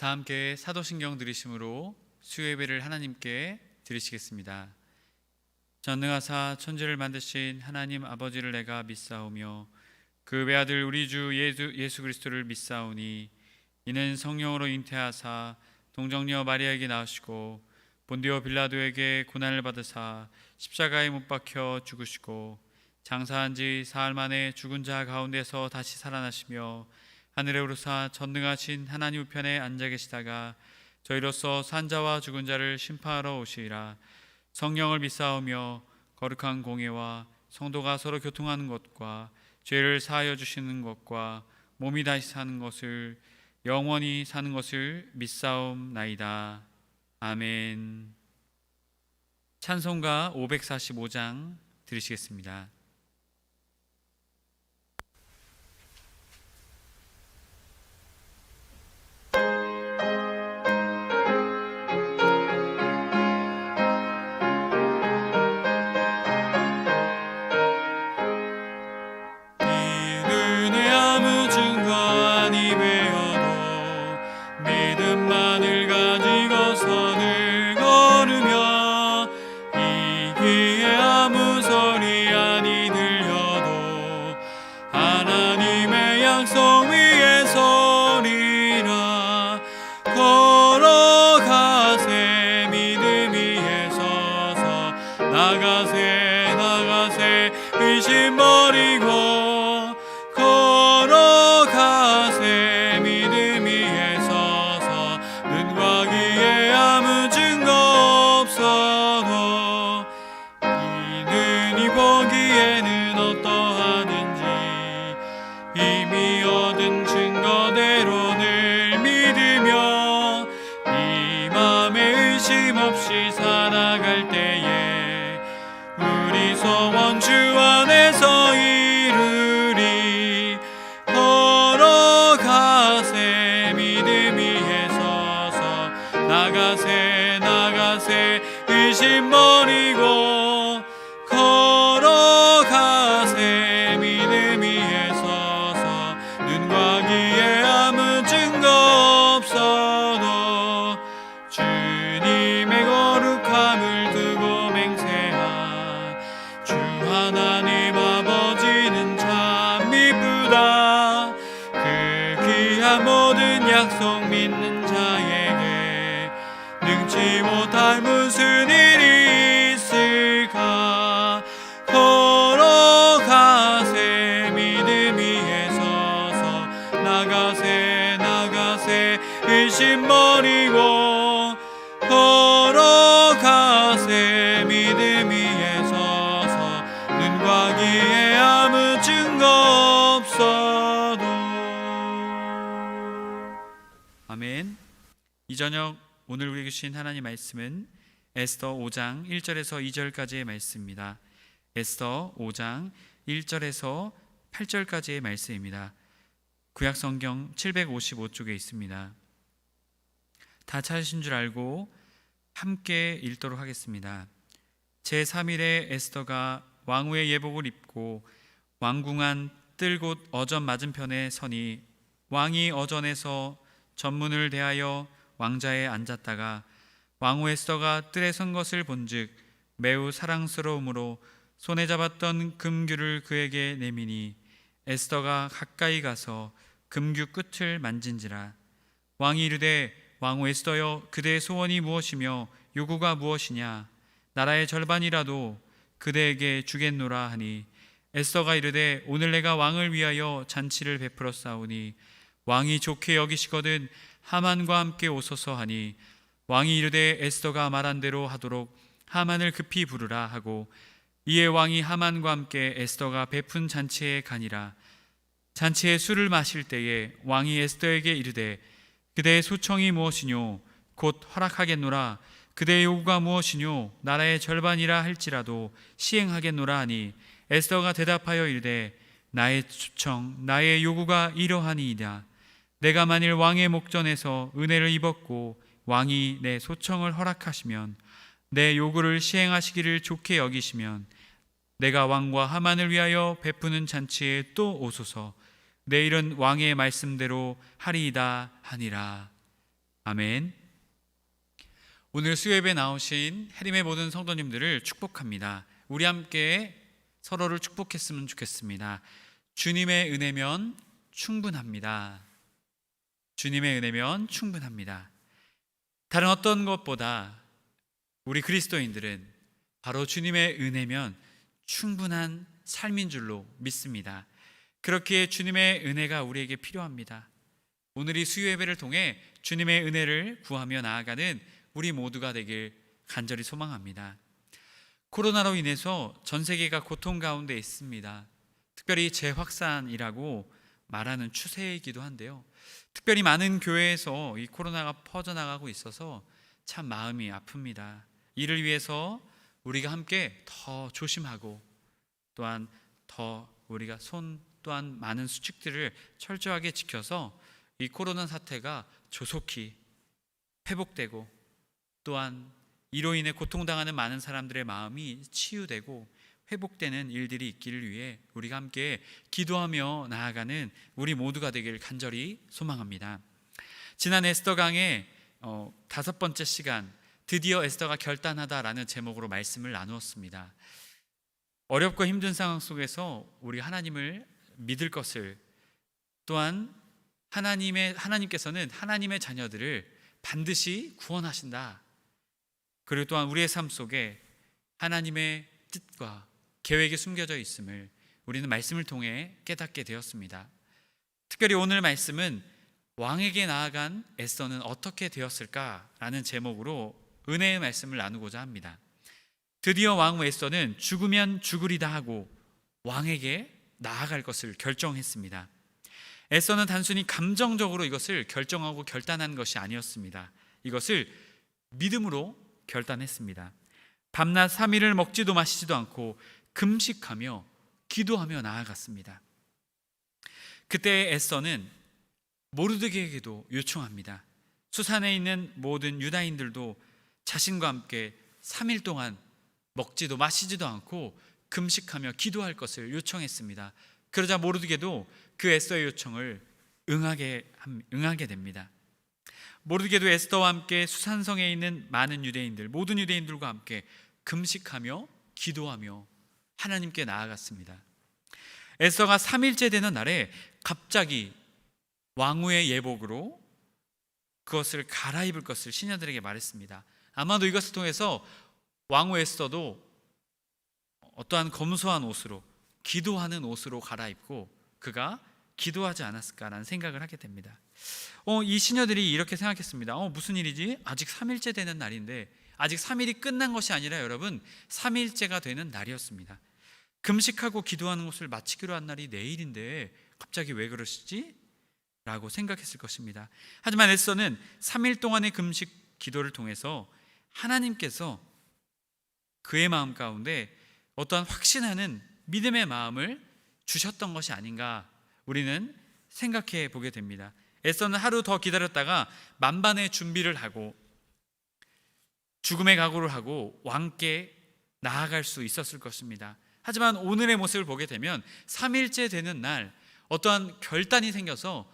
다 함께 사도신경 들으심으로 수요예배를 하나님께 드리시겠습니다. 전능하사 천지를 만드신 하나님 아버지를 내가 믿사오며 그 외아들 우리 주 예수 그리스도를 믿사오니 이는 성령으로 잉태하사 동정녀 마리아에게 낳으시고 본디오 빌라도에게 고난을 받으사 십자가에 못 박혀 죽으시고 장사한 지 사흘 만에 죽은 자 가운데서 다시 살아나시며 하늘에 오르사 전능하신 하나님 우편에 앉아 계시다가 저희로서 산자와 죽은 자를 심판하러 오시리라. 성령을 믿사오며 거룩한 공예와 성도가 서로 교통하는 것과 죄를 사하여 주시는 것과 몸이 다시 사는 것을 영원히 사는 것을 믿사옵나이다. 아멘. 찬송가 545장 들으시겠습니다. 의심 버리고 걸어가세. 믿음 위에 서서 눈과 귀에 아무 증거 없어도 이 눈이 보기에는 어떠하든지 이미 얻은 증거대로 늘 믿으며 이 맘에 의심 없이 살아갈 때에 우리 소원 주 안에서 이루리. 걸어가세. 믿음 위에 서서 나가세 나가세. 의심 버리고 걸어가세. 믿음 위에 서서 눈과 귀에 아무 증거 없어도 주님의 거룩함을 두고 맹세한 주 하나님 아버지는 참 미쁘다. 그 귀한 모든 약속 믿는 자에게 능치 못할 무슨 일이 있을까. 걸어가세. 믿음 위에 서서 나가세 나가세. 의심 버리고 걸어가세. 믿음 위에 서서 눈과 귀에 아무 증거 없어도. 아멘. 이 저녁 오늘 우리에게 주신 하나님 말씀은 에스더 5장 1절에서 2절까지의 말씀입니다. 에스더 5장 1절에서 8절까지의 말씀입니다. 구약성경 755쪽에 있습니다. 다 찾으신 줄 알고 함께 읽도록 하겠습니다. 제3일에 에스더가 왕후의 예복을 입고 왕궁안 뜰곳 어전 맞은편에 서니 왕이 어전에서 전문을 대하여 왕자에 앉았다가 왕후 에스더가 뜰에 선 것을 본즉 매우 사랑스러움으로 손에 잡았던 금규를 그에게 내미니 에스더가 가까이 가서 금규 끝을 만진지라. 왕이 이르되 왕후 에스더여, 그대의 소원이 무엇이며 요구가 무엇이냐? 나라의 절반이라도 그대에게 주겠노라 하니 에스더가 이르되 오늘 내가 왕을 위하여 잔치를 베풀었사오니 왕이 좋게 여기시거든 하만과 함께 오소서 하니 왕이 이르되 에스더가 말한 대로 하도록 하만을 급히 부르라 하고 이에 왕이 하만과 함께 에스더가 베푼 잔치에 가니라. 잔치에 술을 마실 때에 왕이 에스더에게 이르되 그대의 소청이 무엇이뇨? 곧 허락하겠노라. 그대의 요구가 무엇이뇨? 나라의 절반이라 할지라도 시행하겠노라 하니 에스더가 대답하여 이르되 나의 소청 나의 요구가 이러하니이다. 내가 만일 왕의 목전에서 은혜를 입었고 왕이 내 소청을 허락하시면 내 요구를 시행하시기를 좋게 여기시면 내가 왕과 하만을 위하여 베푸는 잔치에 또 오소서. 내일은 왕의 말씀대로 하리이다 하니라. 아멘. 오늘 수요예배 나오신 해림의 모든 성도님들을 축복합니다. 우리 함께 서로를 축복했으면 좋겠습니다. 주님의 은혜면 충분합니다. 주님의 은혜면 충분합니다. 다른 어떤 것보다 우리 그리스도인들은 바로 주님의 은혜면 충분한 삶인 줄로 믿습니다. 그렇기에 주님의 은혜가 우리에게 필요합니다. 오늘 이 수요예배를 통해 주님의 은혜를 구하며 나아가는 우리 모두가 되길 간절히 소망합니다. 코로나로 인해서 전 세계가 고통 가운데 있습니다. 특별히 재확산이라고 말하는 추세이기도 한데요. 특별히 많은 교회에서 이 코로나가 퍼져나가고 있어서 참 마음이 아픕니다. 이를 위해서 우리가 함께 더 조심하고 또한 더 우리가 또한 많은 수칙들을 철저하게 지켜서 이 코로나 사태가 조속히 회복되고 또한 이로 인해 고통당하는 많은 사람들의 마음이 치유되고 회복되는 일들이 있기를 위해 우리가 함께 기도하며 나아가는 우리 모두가 되길 간절히 소망합니다. 지난 에스더 강의 5번째 시간, 드디어 에스더가 결단하다라는 제목으로 말씀을 나누었습니다. 어렵고 힘든 상황 속에서 우리 하나님을 믿을 것을, 또한 하나님께서는 하나님의 자녀들을 반드시 구원하신다. 그리고 또한 우리의 삶 속에 하나님의 뜻과 계획이 숨겨져 있음을 우리는 말씀을 통해 깨닫게 되었습니다. 특별히 오늘 말씀은 왕에게 나아간 에스더는 어떻게 되었을까라는 제목으로 은혜의 말씀을 나누고자 합니다. 드디어 왕후 에스더는 죽으면 죽으리다 하고 왕에게 나아갈 것을 결정했습니다. 에스더는 단순히 감정적으로 이것을 결정하고 결단한 것이 아니었습니다. 이것을 믿음으로 결단했습니다. 밤낮 3일을 먹지도 마시지도 않고 금식하며 기도하며 나아갔습니다. 그때 에스더는 모르드게에게도 요청합니다. 수산에 있는 모든 유다인들도 자신과 함께 3일 동안 먹지도 마시지도 않고 금식하며 기도할 것을 요청했습니다. 그러자 모르드게도 그 에스더의 요청을 응하게 됩니다. 모르드게도 에스더와 함께 수산성에 있는 많은 유대인들, 모든 유대인들과 함께 금식하며 기도하며 하나님께 나아갔습니다. 에스더가 3일째 되는 날에 갑자기 왕후의 예복으로 그것을 갈아입을 것을 시녀들에게 말했습니다. 아마도 이것을 통해서 왕후 에스더도 어떠한 검소한 옷으로, 기도하는 옷으로 갈아입고 그가 기도하지 않았을까라는 생각을 하게 됩니다. 이 시녀들이 이렇게 생각했습니다. 무슨 일이지? 아직 3일째 되는 날인데, 아직 3일이 끝난 것이 아니라 여러분 3일째가 되는 날이었습니다. 금식하고 기도하는 것을 마치기로 한 날이 내일인데 갑자기 왜 그러시지? 라고 생각했을 것입니다. 하지만 에스더는 3일 동안의 금식 기도를 통해서 하나님께서 그의 마음 가운데 어떠한 확신하는 믿음의 마음을 주셨던 것이 아닌가 우리는 생각해 보게 됩니다. 에스더는 하루 더 기다렸다가 만반의 준비를 하고 죽음의 각오를 하고 왕께 나아갈 수 있었을 것입니다. 하지만 오늘의 모습을 보게 되면 3일째 되는 날 어떠한 결단이 생겨서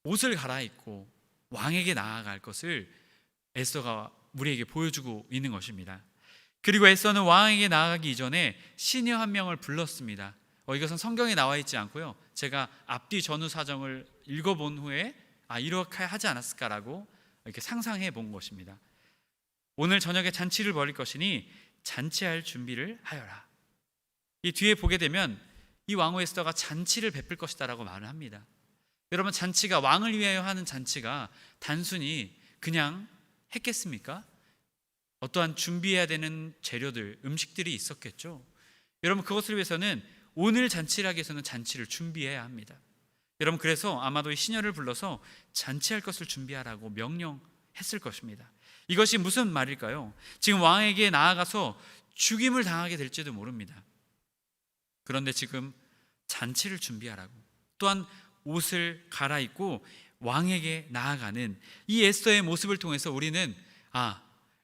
옷을 갈아입고 왕에게 나아갈 것을 에스더가 우리에게 보여주고 있는 것입니다. 그리고 에스더는 왕에게 나아가기 이전에 시녀 한 명을 불렀습니다. 이것은 성경에 나와 있지 않고요, 제가 앞뒤 전후 사정을 읽어본 후에 이렇게 하지 않았을까라고 이렇게 상상해 본 것입니다. 오늘 저녁에 잔치를 벌일 것이니 잔치할 준비를 하여라. 이 뒤에 보게 되면 이 왕후 에스더가 잔치를 베풀 것이다라고 말을 합니다. 여러분, 잔치가, 왕을 위하여 하는 잔치가 단순히 그냥 했겠습니까? 어떠한 준비해야 되는 재료들, 음식들이 있었겠죠. 여러분, 그것을 위해서는 오늘 잔치를 하기 위해서는 잔치를 준비해야 합니다. 여러분, 그래서 아마도 이 시녀를 불러서 잔치할 것을 준비하라고 명령했을 것입니다. 이것이 무슨 말일까요? 지금 왕에게 나아가서 죽임을 당하게 될지도 모릅니다. 그런데 지금 잔치를 준비하라고, 또한 옷을 갈아입고 왕에게 나아가는 이 에스더의 모습을 통해서 우리는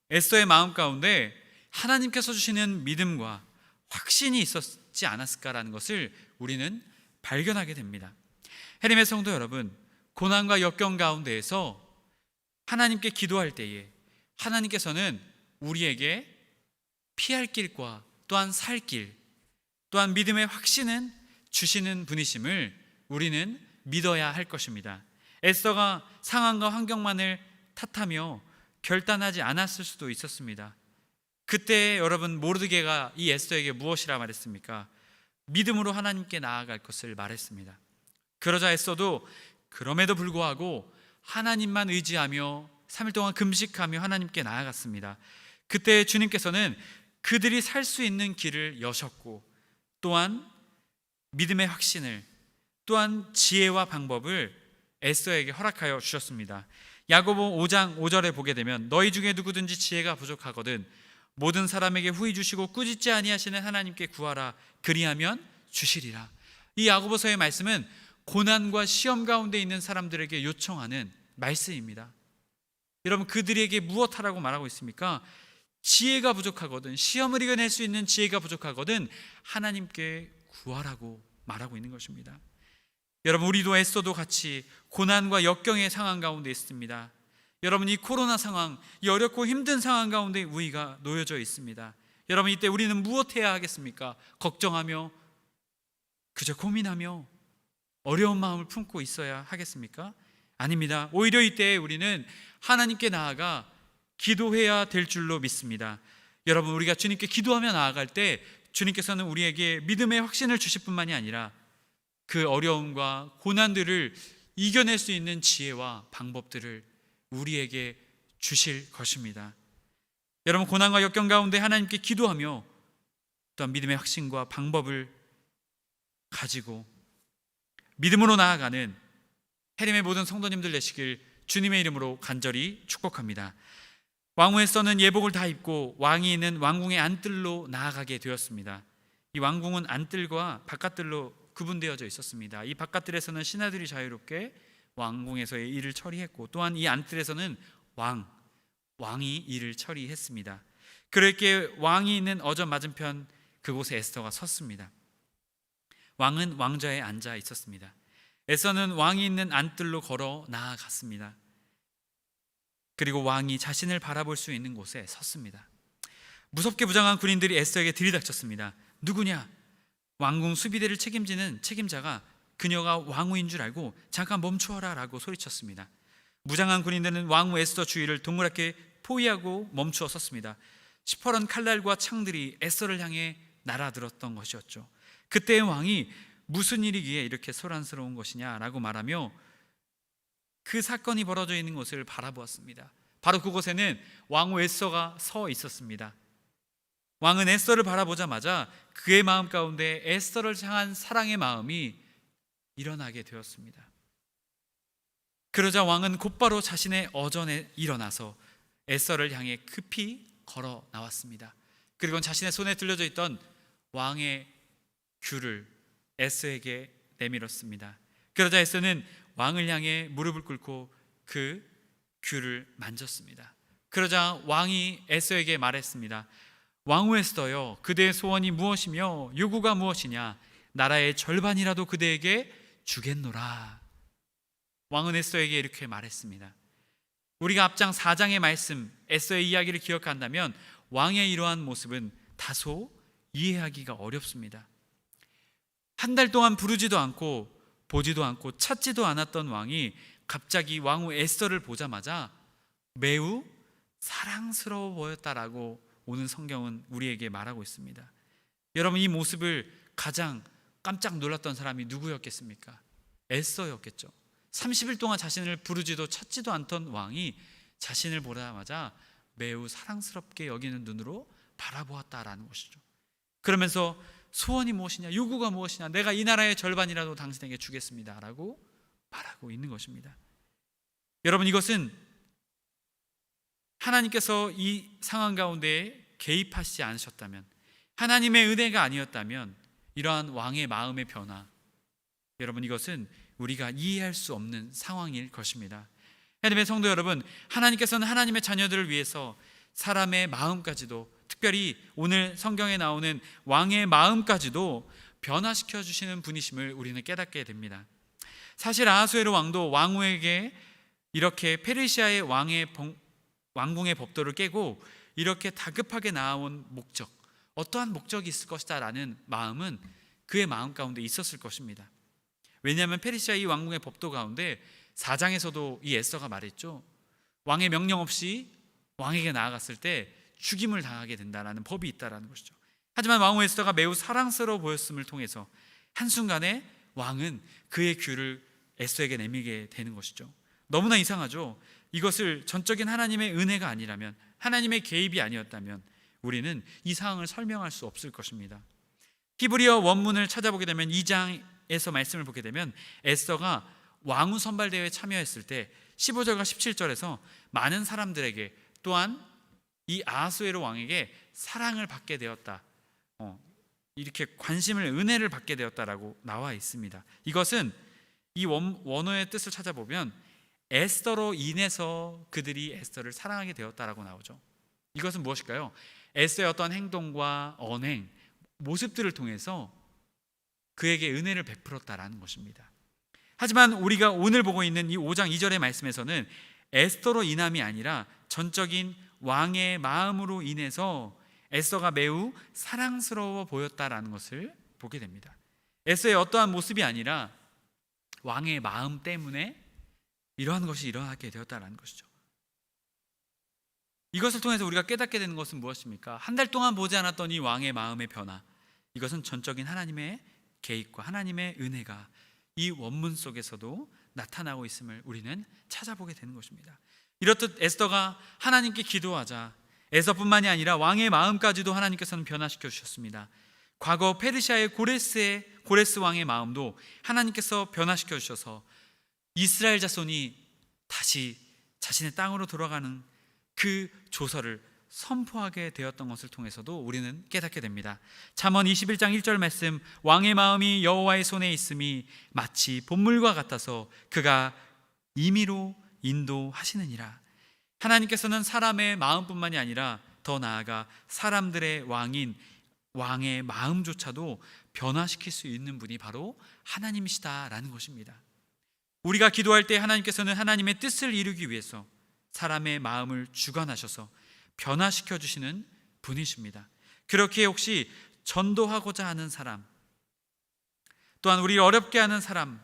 에스더의 마음 가운데 하나님께서 주시는 믿음과 확신이 있었지 않았을까라는 것을 우리는 발견하게 됩니다. 해림의 성도 여러분, 고난과 역경 가운데에서 하나님께 기도할 때에 하나님께서는 우리에게 피할 길과 또한 살 길, 또한 믿음의 확신은 주시는 분이심을 우리는 믿어야 할 것입니다. 에스더가 상황과 환경만을 탓하며 결단하지 않았을 수도 있었습니다. 그때 여러분, 모르드게가 이 에스더에게 무엇이라 말했습니까? 믿음으로 하나님께 나아갈 것을 말했습니다. 그러자 에스더도 그럼에도 불구하고 하나님만 의지하며 3일 동안 금식하며 하나님께 나아갔습니다. 그때 주님께서는 그들이 살 수 있는 길을 여셨고, 또한 믿음의 확신을, 또한 지혜와 방법을 에스더에게 허락하여 주셨습니다. 야고보 5장 5절에 보게 되면 너희 중에 누구든지 지혜가 부족하거든 모든 사람에게 후히 주시고 꾸짖지 아니하시는 하나님께 구하라 그리하면 주시리라. 이 야고보서의 말씀은 고난과 시험 가운데 있는 사람들에게 요청하는 말씀입니다. 여러분, 그들에게 무엇하라고 말하고 있습니까? 지혜가 부족하거든, 시험을 이겨낼 수 있는 지혜가 부족하거든 하나님께 구하라고 말하고 있는 것입니다. 여러분, 우리도 에스더도 같이 고난과 역경의 상황 가운데 있습니다. 여러분, 이 코로나 상황, 이 어렵고 힘든 상황 가운데 우리가 놓여져 있습니다. 여러분, 이때 우리는 무엇해야 하겠습니까? 걱정하며 그저 고민하며 어려운 마음을 품고 있어야 하겠습니까? 아닙니다. 오히려 이때 우리는 하나님께 나아가 기도해야 될 줄로 믿습니다. 여러분, 우리가 주님께 기도하며 나아갈 때 주님께서는 우리에게 믿음의 확신을 주실 뿐만이 아니라 그 어려움과 고난들을 이겨낼 수 있는 지혜와 방법들을 우리에게 주실 것입니다. 여러분, 고난과 역경 가운데 하나님께 기도하며 또한 믿음의 확신과 방법을 가지고 믿음으로 나아가는 해림의 모든 성도님들 되시길 주님의 이름으로 간절히 축복합니다. 왕후 에스더는 예복을 다 입고 왕이 있는 왕궁의 안뜰로 나아가게 되었습니다. 이 왕궁은 안뜰과 바깥뜰로 구분되어져 있었습니다. 이 바깥뜰에서는 신하들이 자유롭게 왕궁에서의 일을 처리했고, 또한 이 안뜰에서는 왕이 일을 처리했습니다. 그렇게 왕이 있는 어전 맞은편 그곳에 에스더가 섰습니다. 왕은 왕좌에 앉아 있었습니다. 에스더는 왕이 있는 안뜰로 걸어 나아갔습니다. 그리고 왕이 자신을 바라볼 수 있는 곳에 섰습니다. 무섭게 무장한 군인들이 에스더에게 들이닥쳤습니다. 누구냐? 왕궁 수비대를 책임지는 책임자가 그녀가 왕후인 줄 알고 잠깐 멈추어라 라고 소리쳤습니다. 무장한 군인들은 왕후 에스더 주위를 동그랗게 포위하고 멈추어 섰습니다. 시퍼런 칼날과 창들이 에스더를 향해 날아들었던 것이었죠. 그때의 왕이 무슨 일이기에 이렇게 소란스러운 것이냐라고 말하며 그 사건이 벌어져 있는 곳을 바라보았습니다. 바로 그곳에는 왕후 에스더가 서 있었습니다. 왕은 에스더를 바라보자마자 그의 마음 가운데 에스더를 향한 사랑의 마음이 일어나게 되었습니다. 그러자 왕은 곧바로 자신의 어전에 일어나서 에스더를 향해 급히 걸어 나왔습니다. 그리고 자신의 손에 들려져 있던 왕의 귤을 에스더에게 내밀었습니다. 그러자 에스더는 왕을 향해 무릎을 꿇고 그 귤을 만졌습니다. 그러자 왕이 에스더에게 말했습니다. 왕후 에스더여, 그대의 소원이 무엇이며 요구가 무엇이냐? 나라의 절반이라도 그대에게 주겠노라. 왕은 에스더에게 이렇게 말했습니다. 우리가 앞장 4장의 말씀 에스더의 이야기를 기억한다면 왕의 이러한 모습은 다소 이해하기가 어렵습니다. 한 달 동안 부르지도 않고 보지도 않고 찾지도 않았던 왕이 갑자기 왕후 에스더를 보자마자 매우 사랑스러워 보였다라고 오늘 성경은 우리에게 말하고 있습니다. 여러분, 이 모습을 가장 깜짝 놀랐던 사람이 누구였겠습니까? 에스더였겠죠. 30일 동안 자신을 부르지도 찾지도 않던 왕이 자신을 보자마자 매우 사랑스럽게 여기는 눈으로 바라보았다라는 것이죠. 그러면서 소원이 무엇이냐, 요구가 무엇이냐, 내가 이 나라의 절반이라도 당신에게 주겠습니다 라고 말하고 있는 것입니다. 여러분, 이것은 하나님께서 이 상황 가운데 개입하시지 않으셨다면, 하나님의 은혜가 아니었다면 이러한 왕의 마음의 변화, 여러분, 이것은 우리가 이해할 수 없는 상황일 것입니다. 하나님의 성도 여러분, 하나님께서는 하나님의 자녀들을 위해서 사람의 마음까지도, 특별히 오늘 성경에 나오는 왕의 마음까지도 변화시켜 주시는 분이심을 우리는 깨닫게 됩니다. 사실 아하수에로 왕도 왕후에게 이렇게 페르시아의 왕궁의 법도를 깨고 이렇게 다급하게 나아온 목적, 어떠한 목적이 있을 것이다 라는 마음은 그의 마음 가운데 있었을 것입니다. 왜냐하면 페르시아 이 왕궁의 법도 가운데 4장에서도 이 에스더가 말했죠. 왕의 명령 없이 왕에게 나아갔을 때 죽임을 당하게 된다라는 법이 있다라는 것이죠. 하지만 왕후 에스더가 매우 사랑스러워 보였음을 통해서 한순간에 왕은 그의 귀를 에스더에게 내밀게 되는 것이죠. 너무나 이상하죠. 이것을 전적인 하나님의 은혜가 아니라면, 하나님의 개입이 아니었다면 우리는 이 상황을 설명할 수 없을 것입니다. 히브리어 원문을 찾아보게 되면 2장에서 말씀을 보게 되면 에스더가 왕후 선발대회에 참여했을 때 15절과 17절에서 많은 사람들에게 또한 이 아하수에로 왕에게 사랑을 받게 되었다, 이렇게 관심을, 은혜를 받게 되었다라고 나와 있습니다. 이것은 이 원어의 뜻을 찾아보면 에스더로 인해서 그들이 에스더를 사랑하게 되었다라고 나오죠. 이것은 무엇일까요? 에스더의 어떤 행동과 언행, 모습들을 통해서 그에게 은혜를 베풀었다라는 것입니다. 하지만 우리가 오늘 보고 있는 이 5장 2절의 말씀에서는 에스더로 인함이 아니라 전적인 왕의 마음으로 인해서 에스더가 매우 사랑스러워 보였다라는 것을 보게 됩니다. 에스더의 어떠한 모습이 아니라 왕의 마음 때문에 이러한 것이 일어나게 되었다라는 것이죠. 이것을 통해서 우리가 깨닫게 되는 것은 무엇입니까? 한 달 동안 보지 않았던 이 왕의 마음의 변화, 이것은 전적인 하나님의 개입과 하나님의 은혜가 이 원문 속에서도 나타나고 있음을 우리는 찾아보게 되는 것입니다. 이렇듯 에스더가 하나님께 기도하자 에스더뿐만이 아니라 왕의 마음까지도 하나님께서는 변화시켜 주셨습니다. 과거 페르시아의 고레스 왕의 마음도 하나님께서 변화시켜 주셔서 이스라엘 자손이 다시 자신의 땅으로 돌아가는 그 조서를 선포하게 되었던 것을 통해서도 우리는 깨닫게 됩니다. 잠언 21장 1절 말씀, 왕의 마음이 여호와의 손에 있음이 마치 봇물과 같아서 그가 임의로 인도하시느니라. 하나님께서는 사람의 마음뿐만이 아니라 더 나아가 사람들의 왕인 왕의 마음조차도 변화시킬 수 있는 분이 바로 하나님이시다라는 것입니다. 우리가 기도할 때 하나님께서는 하나님의 뜻을 이루기 위해서 사람의 마음을 주관하셔서 변화시켜 주시는 분이십니다. 그렇게 혹시 전도하고자 하는 사람, 또한 우리를 어렵게 하는 사람,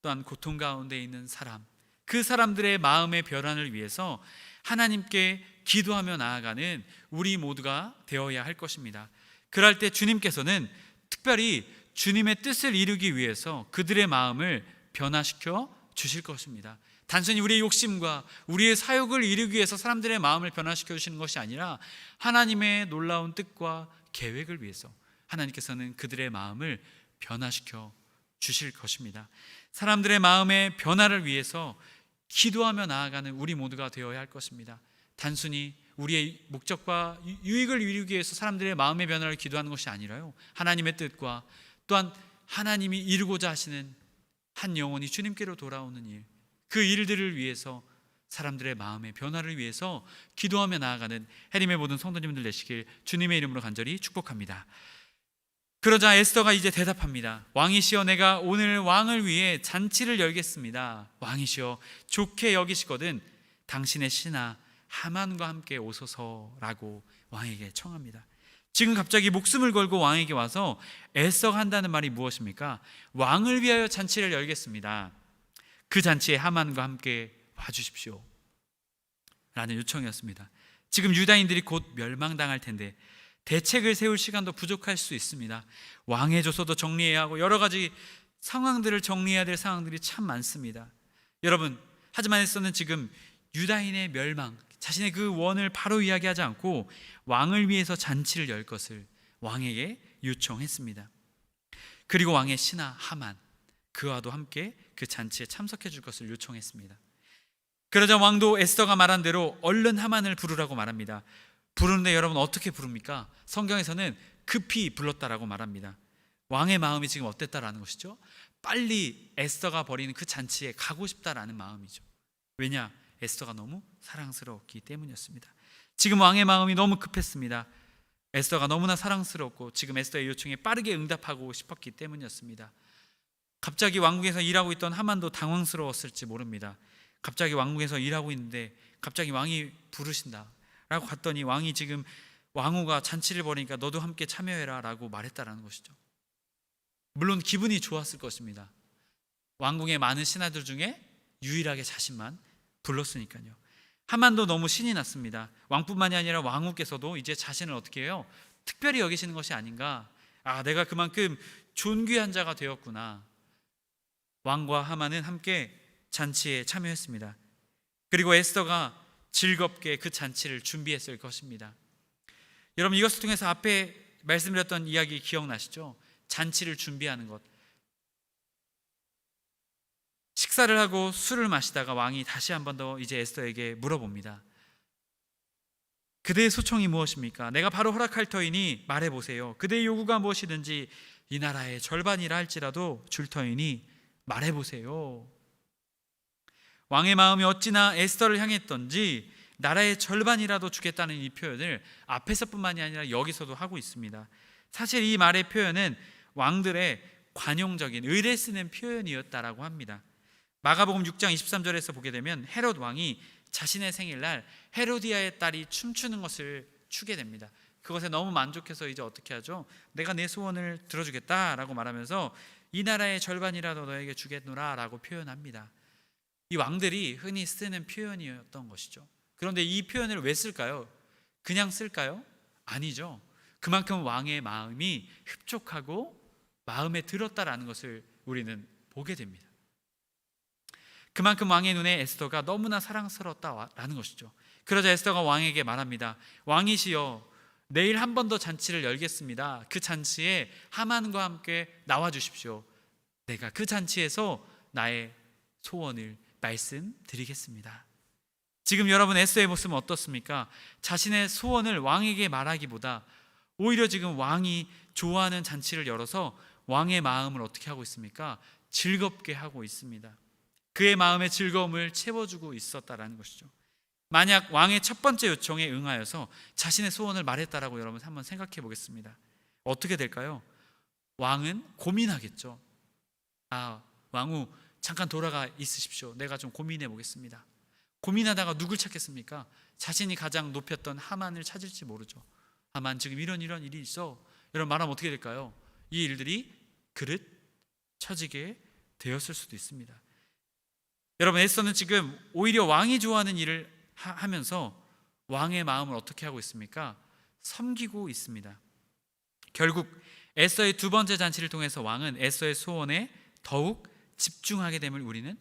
또한 고통 가운데 있는 사람, 그 사람들의 마음의 변화를 위해서 하나님께 기도하며 나아가는 우리 모두가 되어야 할 것입니다. 그럴 때 주님께서는 특별히 주님의 뜻을 이루기 위해서 그들의 마음을 변화시켜 주실 것입니다. 단순히 우리의 욕심과 우리의 사욕을 이루기 위해서 사람들의 마음을 변화시켜 주시는 것이 아니라 하나님의 놀라운 뜻과 계획을 위해서 하나님께서는 그들의 마음을 변화시켜 주실 것입니다. 사람들의 마음의 변화를 위해서 기도하며 나아가는 우리 모두가 되어야 할 것입니다. 단순히 우리의 목적과 유익을 이루기 위해서 사람들의 마음의 변화를 기도하는 것이 아니라요, 하나님의 뜻과 또한 하나님이 이루고자 하시는 한 영혼이 주님께로 돌아오는 일, 그 일들을 위해서 사람들의 마음의 변화를 위해서 기도하며 나아가는 해림의 모든 성도님들 되시길 주님의 이름으로 간절히 축복합니다. 그러자 에스더가 이제 대답합니다. 왕이시여, 내가 오늘 왕을 위해 잔치를 열겠습니다. 왕이시여, 좋게 여기시거든 당신의 신하 하만과 함께 오소서라고 왕에게 청합니다. 지금 갑자기 목숨을 걸고 왕에게 와서 에스더가 한다는 말이 무엇입니까? 왕을 위하여 잔치를 열겠습니다. 그 잔치에 하만과 함께 와주십시오 라는 요청이었습니다. 지금 유다인들이 곧 멸망당할 텐데 대책을 세울 시간도 부족할 수 있습니다. 왕의 조서도 정리해야 하고 여러 가지 상황들을 정리해야 될 상황들이 참 많습니다. 여러분, 하지만 에스더는 지금 유다인의 멸망, 자신의 그 원을 바로 이야기하지 않고 왕을 위해서 잔치를 열 것을 왕에게 요청했습니다. 그리고 왕의 신하 하만, 그와도 함께 그 잔치에 참석해 줄 것을 요청했습니다. 그러자 왕도 에스더가 말한 대로 얼른 하만을 부르라고 말합니다. 부르는데 여러분 어떻게 부릅니까? 성경에서는 급히 불렀다라고 말합니다. 왕의 마음이 지금 어땠다라는 것이죠? 빨리 에스더가 벌이는 그 잔치에 가고 싶다라는 마음이죠. 왜냐? 에스더가 너무 사랑스러웠기 때문이었습니다. 지금 왕의 마음이 너무 급했습니다. 에스더가 너무나 사랑스럽고 지금 에스더의 요청에 빠르게 응답하고 싶었기 때문이었습니다. 갑자기 왕궁에서 일하고 있던 하만도 당황스러웠을지 모릅니다. 갑자기 왕궁에서 일하고 있는데 갑자기 왕이 부르신다 라고 갔더니 왕이 지금 왕후가 잔치를 벌이니까 너도 함께 참여해라 라고 말했다라는 것이죠. 물론 기분이 좋았을 것입니다. 왕궁의 많은 신하들 중에 유일하게 자신만 불렀으니까요. 하만도 너무 신이 났습니다. 왕뿐만이 아니라 왕후께서도 이제 자신을 어떻게 해요? 특별히 여기시는 것이 아닌가. 내가 그만큼 존귀한 자가 되었구나. 왕과 하만은 함께 잔치에 참여했습니다. 그리고 에스더가 즐겁게 그 잔치를 준비했을 것입니다. 여러분, 이것을 통해서 앞에 말씀드렸던 이야기 기억나시죠? 잔치를 준비하는 것. 식사를 하고 술을 마시다가 왕이 다시 한 번 더 이제 에스더에게 물어봅니다. 그대의 소청이 무엇입니까? 내가 바로 허락할 터이니 말해보세요. 그대의 요구가 무엇이든지 이 나라의 절반이라 할지라도 줄 터이니 말해보세요. 왕의 마음이 어찌나 에스더를 향했던지 나라의 절반이라도 주겠다는 이 표현을 앞에서뿐만이 아니라 여기서도 하고 있습니다. 사실 이 말의 표현은 왕들의 관용적인 의례 쓰는 표현이었다라고 합니다. 마가복음 6장 23절에서 보게 되면 헤롯 왕이 자신의 생일날 헤로디아의 딸이 춤추는 것을 추게 됩니다. 그것에 너무 만족해서 이제 어떻게 하죠? 내가 내 소원을 들어주겠다라고 말하면서 이 나라의 절반이라도 너에게 주겠노라 라고 표현합니다. 이 왕들이 흔히 쓰는 표현이었던 것이죠. 그런데 이 표현을 왜 쓸까요? 그냥 쓸까요? 아니죠. 그만큼 왕의 마음이 흡족하고 마음에 들었다라는 것을 우리는 보게 됩니다. 그만큼 왕의 눈에 에스더가 너무나 사랑스러웠다라는 것이죠. 그러자 에스더가 왕에게 말합니다. 왕이시여, 내일 한 번 더 잔치를 열겠습니다. 그 잔치에 하만과 함께 나와 주십시오. 내가 그 잔치에서 나의 소원을 말씀드리겠습니다. 지금 여러분 에스더의 모습은 어떻습니까? 자신의 소원을 왕에게 말하기보다 오히려 지금 왕이 좋아하는 잔치를 열어서 왕의 마음을 어떻게 하고 있습니까? 즐겁게 하고 있습니다. 그의 마음의 즐거움을 채워주고 있었다라는 것이죠. 만약 왕의 첫 번째 요청에 응하여서 자신의 소원을 말했다라고 여러분 한번 생각해 보겠습니다. 어떻게 될까요? 왕은 고민하겠죠. 왕후 잠깐 돌아가 있으십시오. 내가 좀 고민해 보겠습니다. 고민하다가 누굴 찾겠습니까? 자신이 가장 높였던 하만을 찾을지 모르죠. 하만, 지금 이런 일이 있어. 여러분 말하면 어떻게 될까요? 이 일들이 그릇 쳐지게 되었을 수도 있습니다. 여러분, 에스더는 지금 오히려 왕이 좋아하는 일을 하면서 왕의 마음을 어떻게 하고 있습니까? 섬기고 있습니다. 결국 에스더의 두 번째 잔치를 통해서 왕은 에스더의 소원에 더욱 집중하게 됨을 우리는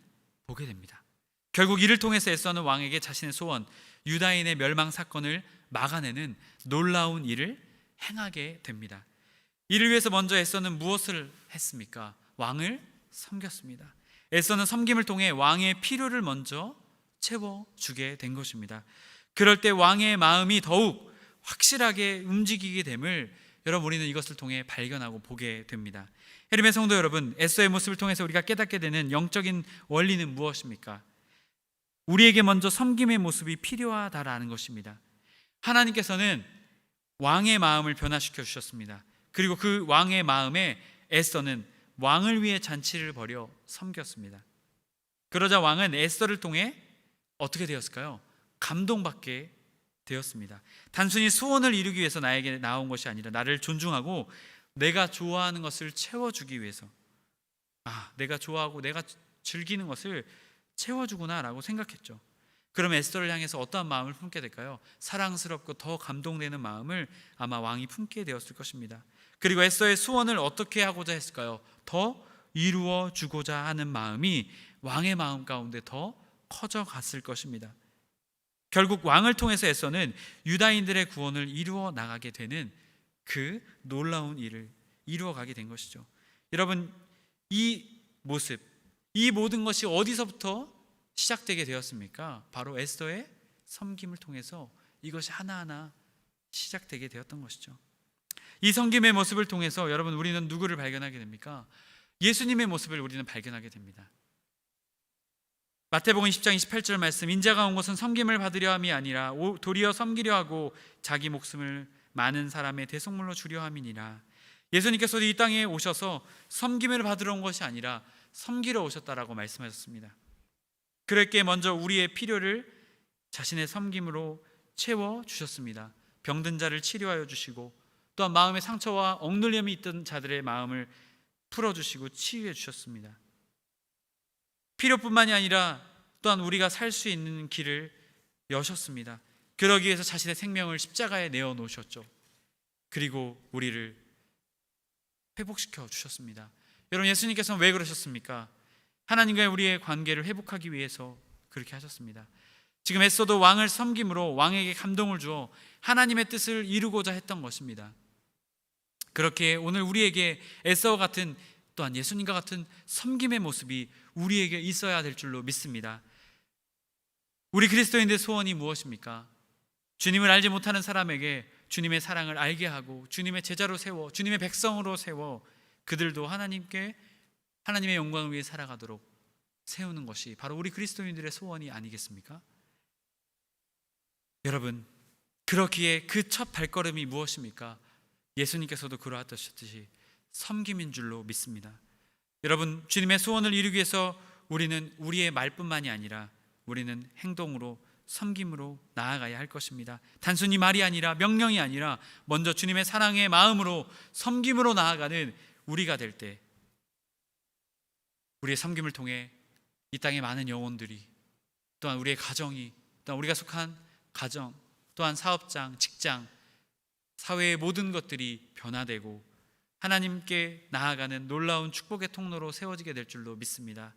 보게 됩니다. 결국 이를 통해서 에스더는 왕에게 자신의 소원, 유다인의 멸망 사건을 막아내는 놀라운 일을 행하게 됩니다. 이를 위해서 먼저 에스더는 무엇을 했습니까? 왕을 섬겼습니다. 에스더는 섬김을 통해 왕의 필요를 먼저 채워주게 된 것입니다. 그럴 때 왕의 마음이 더욱 확실하게 움직이게 됨을 여러분 우리는 이것을 통해 발견하고 보게 됩니다. 해림의 성도 여러분, 에스더의 모습을 통해서 우리가 깨닫게 되는 영적인 원리는 무엇입니까? 우리에게 먼저 섬김의 모습이 필요하다라는 것입니다. 하나님께서는 왕의 마음을 변화시켜 주셨습니다. 그리고 그 왕의 마음에 에스더는 왕을 위해 잔치를 벌여 섬겼습니다. 그러자 왕은 에스더를 통해 어떻게 되었을까요? 감동받게 되었습니다. 단순히 소원을 이루기 위해서 나에게 나온 것이 아니라 나를 존중하고 내가 좋아하는 것을 채워주기 위해서, 내가 좋아하고 내가 즐기는 것을 채워주구나 라고 생각했죠. 그럼 에스더를 향해서 어떠한 마음을 품게 될까요? 사랑스럽고 더 감동되는 마음을 아마 왕이 품게 되었을 것입니다. 그리고 에스더의 소원을 어떻게 하고자 했을까요? 더 이루어 주고자 하는 마음이 왕의 마음 가운데 더 커져갔을 것입니다. 결국 왕을 통해서 에스더는 유다인들의 구원을 이루어 나가게 되는 그 놀라운 일을 이루어가게 된 것이죠. 여러분, 이 모습, 이 모든 것이 어디서부터 시작되게 되었습니까? 바로 에스더의 섬김을 통해서 이것이 하나하나 시작되게 되었던 것이죠. 이 섬김의 모습을 통해서 여러분 우리는 누구를 발견하게 됩니까? 예수님의 모습을 우리는 발견하게 됩니다. 마태복음 10장 28절 말씀, 인자가 온 것은 섬김을 받으려 함이 아니라 도리어 섬기려 하고 자기 목숨을 많은 사람의 대속물로 주려 함이니라. 예수님께서도 이 땅에 오셔서 섬김을 받으러 온 것이 아니라 섬기러 오셨다라고 말씀하셨습니다. 그렇게 먼저 우리의 필요를 자신의 섬김으로 채워 주셨습니다. 병든 자를 치료하여 주시고 또한 마음의 상처와 억눌림이 있던 자들의 마음을 풀어주시고 치유해 주셨습니다. 필요뿐만이 아니라 또한 우리가 살 수 있는 길을 여셨습니다. 그러기 위해서 자신의 생명을 십자가에 내어 놓으셨죠. 그리고 우리를 회복시켜 주셨습니다. 여러분, 예수님께서는 왜 그러셨습니까? 하나님과의 우리의 관계를 회복하기 위해서 그렇게 하셨습니다. 지금 에스더도 왕을 섬김으로 왕에게 감동을 주어 하나님의 뜻을 이루고자 했던 것입니다. 그렇게 오늘 우리에게 에스더와 같은, 또한 예수님과 같은 섬김의 모습이 우리에게 있어야 될 줄로 믿습니다. 우리 그리스도인들의 소원이 무엇입니까? 주님을 알지 못하는 사람에게 주님의 사랑을 알게 하고 주님의 제자로 세워, 주님의 백성으로 세워 그들도 하나님의 영광을 위해 살아가도록 세우는 것이 바로 우리 그리스도인들의 소원이 아니겠습니까? 여러분, 그렇기에 그 첫 발걸음이 무엇입니까? 예수님께서도 그러하셨듯이 섬김인 줄로 믿습니다. 여러분, 주님의 소원을 이루기 위해서 우리는 우리의 말뿐만이 아니라 우리는 행동으로, 섬김으로 나아가야 할 것입니다. 단순히 말이 아니라, 명령이 아니라 먼저 주님의 사랑의 마음으로 섬김으로 나아가는 우리가 될 때, 우리의 섬김을 통해 이 땅의 많은 영혼들이, 또한 우리의 가정이, 또한 우리가 속한 가정, 또한 사업장, 직장, 사회의 모든 것들이 변화되고 하나님께 나아가는 놀라운 축복의 통로로 세워지게 될 줄로 믿습니다.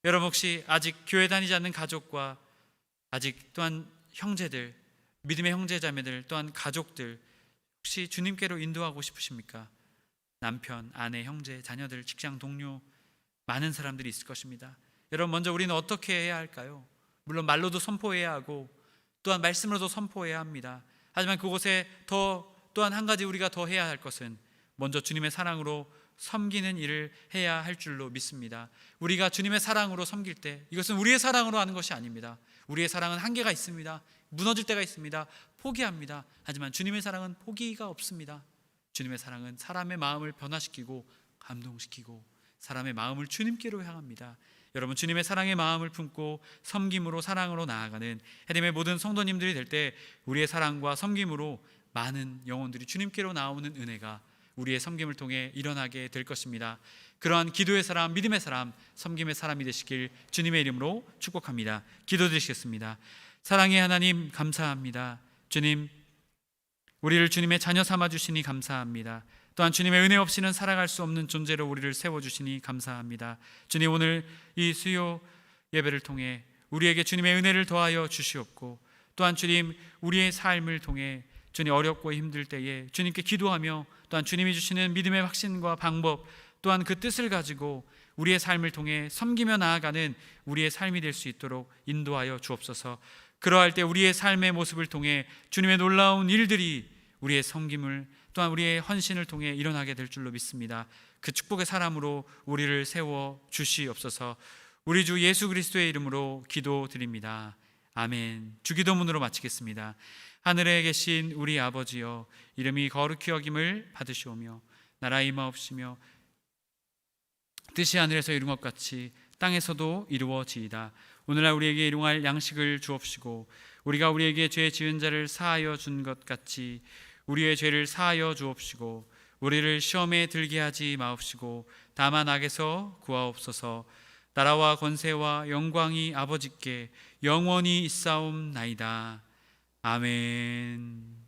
여러분, 혹시 아직 교회 다니지 않는 가족과 아직 또한 형제들, 믿음의 형제자매들, 또한 가족들, 혹시 주님께로 인도하고 싶으십니까? 남편, 아내, 형제, 자녀들, 직장 동료, 많은 사람들이 있을 것입니다. 여러분, 먼저 우리는 어떻게 해야 할까요? 물론 말로도 선포해야 하고 또한 말씀으로도 선포해야 합니다. 하지만 그곳에 또한 한 가지 우리가 더 해야 할 것은 먼저 주님의 사랑으로 섬기는 일을 해야 할 줄로 믿습니다. 우리가 주님의 사랑으로 섬길 때, 이것은 우리의 사랑으로 하는 것이 아닙니다. 우리의 사랑은 한계가 있습니다. 무너질 때가 있습니다. 포기합니다. 하지만 주님의 사랑은 포기가 없습니다. 주님의 사랑은 사람의 마음을 변화시키고 감동시키고 사람의 마음을 주님께로 향합니다. 여러분, 주님의 사랑의 마음을 품고 섬김으로, 사랑으로 나아가는 해림의 모든 성도님들이 될 때 우리의 사랑과 섬김으로 많은 영혼들이 주님께로 나오는 은혜가 우리의 섬김을 통해 일어나게 될 것입니다. 그러한 기도의 사람, 믿음의 사람, 섬김의 사람이 되시길 주님의 이름으로 축복합니다. 기도드리시겠습니다. 사랑의 하나님, 감사합니다. 주님, 우리를 주님의 자녀 삼아주시니 감사합니다. 또한 주님의 은혜 없이는 살아갈 수 없는 존재로 우리를 세워주시니 감사합니다. 주님, 오늘 이 수요 예배를 통해 우리에게 주님의 은혜를 더하여 주시옵고, 또한 주님, 우리의 삶을 통해 주님 어렵고 힘들 때에 주님께 기도하며 또한 주님이 주시는 믿음의 확신과 방법, 또한 그 뜻을 가지고 우리의 삶을 통해 섬기며 나아가는 우리의 삶이 될 수 있도록 인도하여 주옵소서. 그러할 때 우리의 삶의 모습을 통해 주님의 놀라운 일들이 우리의 섬김을, 또한 우리의 헌신을 통해 일어나게 될 줄로 믿습니다. 그 축복의 사람으로 우리를 세워 주시옵소서. 우리 주 예수 그리스도의 이름으로 기도드립니다. 아멘. 주기도문으로 마치겠습니다. 하늘에 계신 우리 아버지여, 이름이 거룩히 여김을 받으시오며 나라 임하옵시며 뜻이 하늘에서 이룬 것 같이 땅에서도 이루어지이다. 오늘날 우리에게 일용할 양식을 주옵시고 우리가 우리에게 죄 지은 자를 사하여 준 것 같이 우리의 죄를 사하여 주옵시고 우리를 시험에 들게 하지 마옵시고 다만 악에서 구하옵소서. 나라와 권세와 영광이 아버지께 영원히 있사옵나이다. 아멘.